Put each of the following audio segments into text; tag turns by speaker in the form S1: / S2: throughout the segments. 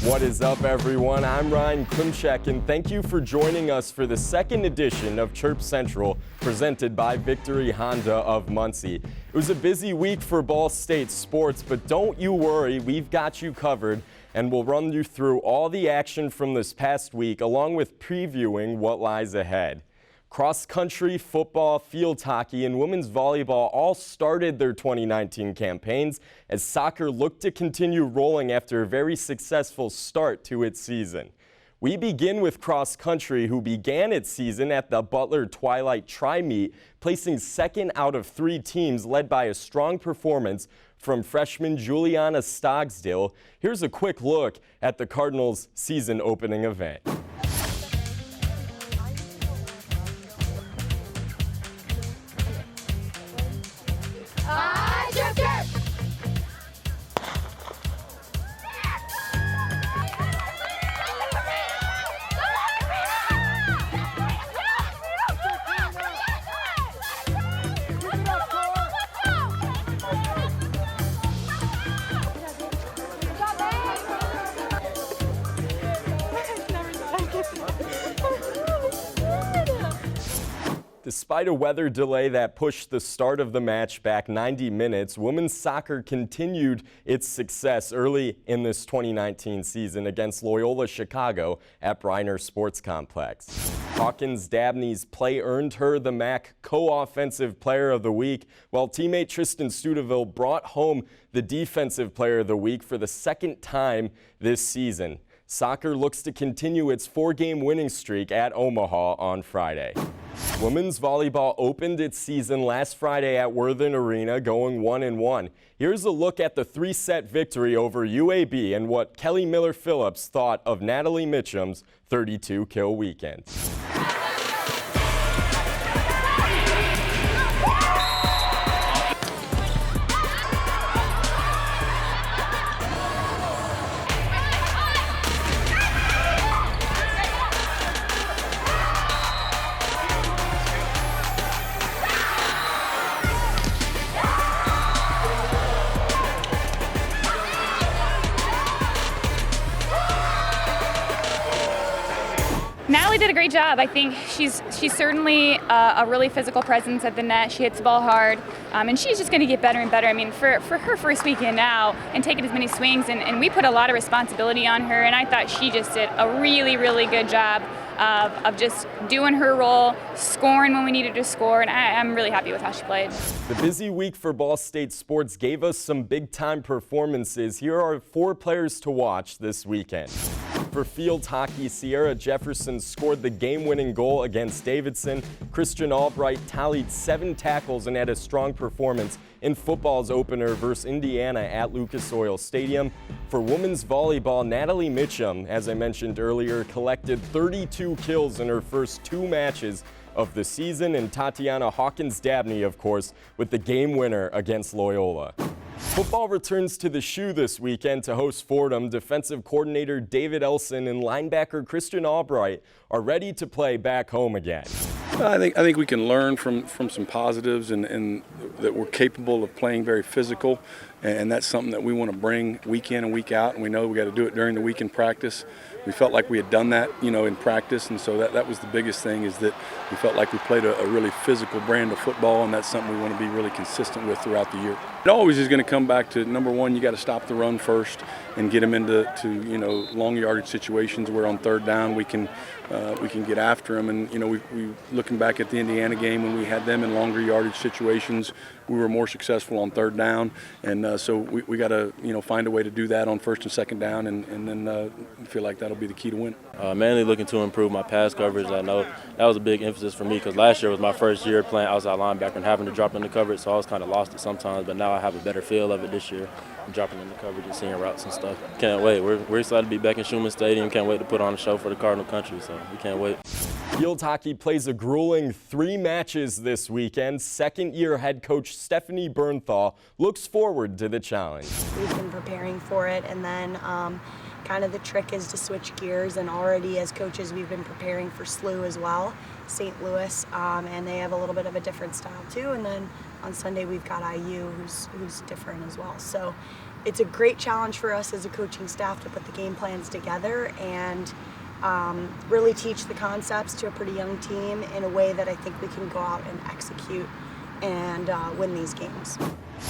S1: What is up, everyone? I'm Ryan Klimchek, and thank you for joining us for the second edition of Chirp Central, presented by Victory Honda of Muncie. It was a busy week for Ball State sports, but don't you worry, we've got you covered, and we'll run you through all the action from this past week, along with previewing what lies ahead. Cross-country, football, field hockey, and women's volleyball all started their 2019 campaigns as soccer looked to continue rolling after a very successful start to its season. We begin with cross-country, who began its season at the Butler Twilight Tri-Meet, placing second out of 3 teams, led by a strong performance from freshman Juliana Stogsdill. Here's a quick look at the Cardinals' season-opening event. Despite a weather delay that pushed the start of the match back 90 minutes, women's soccer continued its success early in this 2019 season against Loyola Chicago at Briner Sports Complex. Hawkins Dabney's play earned her the MAC Co-Offensive Player of the Week, while teammate Tristan Studeville brought home the Defensive Player of the Week for the second time this season. Soccer looks to continue its 4-game winning streak at Omaha on Friday. Women's volleyball opened its season last Friday at Worthen Arena, going 1-1. Here's a look at the 3-set victory over UAB and what Kelly Miller-Phillips thought of Natalie Mitchum's 32-kill weekend.
S2: Natalie did a great job. I think she's certainly a really physical presence at the net. She hits the ball hard, and she's just going to get better and better. I mean, for her first weekend now and taking as many swings, and we put a lot of responsibility on her, and I thought she just did a really, really good job of just doing her role, scoring when we needed to score, and I'm really happy with how she played.
S1: The busy week for Ball State sports gave us some big-time performances. Here are 4 players to watch this weekend. For field hockey, Sierra Jefferson scored the game-winning goal against Davidson. Christian Albright tallied 7 tackles and had a strong performance in football's opener versus Indiana at Lucas Oil Stadium. For women's volleyball, Natalie Mitchum, as I mentioned earlier, collected 32 kills in her first 2 matches of the season, and Tatiana Hawkins-Dabney, of course, with the game winner against Loyola. Football returns to the Shoe this weekend to host Fordham. Defensive coordinator David Elson and linebacker Christian Albright are ready to play back home again.
S3: I think we can learn from some positives and that we're capable of playing very physical, and that's something that we want to bring week in and week out, and we know we got to do it during the week in practice. We felt like we had done that, in practice, and so that was the biggest thing, is that we felt like we played a really physical brand of football, and that's something we want to be really consistent with throughout the year. It always is going to come back to, number one, you got to stop the run first and get them into long yardage situations where on third down we can get after them. And we looking back at the Indiana game, when we had them in longer yardage situations, we were more successful on third down, and so we got to find a way to do that on first and second down, and then feel like that'll be the key to win.
S4: Mainly looking to improve my pass coverage. I know that was a big emphasis for me because last year was my first year playing outside linebacker and having to drop into coverage, so I was kind of lost it sometimes, but now I have a better feel of it this year, dropping into coverage and seeing routes and stuff. Can't wait. We're excited to be back in Schumann Stadium. Can't wait to put on a show for the Cardinal Country, so we can't wait.
S1: Field hockey plays a grueling 3 matches this weekend. Second-year head coach Stephanie Bernthal looks forward to the challenge.
S5: We've been preparing for it, and then kind of the trick is to switch gears, and already as coaches we've been preparing for SLU as well, St. Louis, and they have a little bit of a different style too. And then on Sunday we've got IU who's different as well. So it's a great challenge for us as a coaching staff to put the game plans together and really teach the concepts to a pretty young team in a way that I think we can go out and execute and win these games.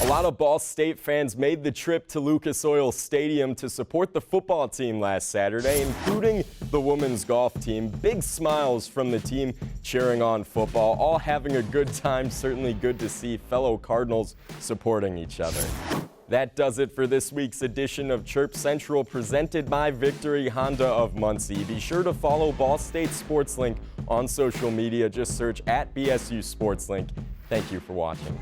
S1: A lot of Ball State fans made the trip to Lucas Oil Stadium to support the football team last Saturday, including the women's golf team. Big smiles from the team cheering on football, all having a good time. Certainly good to see fellow Cardinals supporting each other. That does it for this week's edition of Chirp Central, presented by Victory Honda of Muncie. Be sure to follow Ball State SportsLink on social media. Just search @BSU SportsLink. Thank you for watching.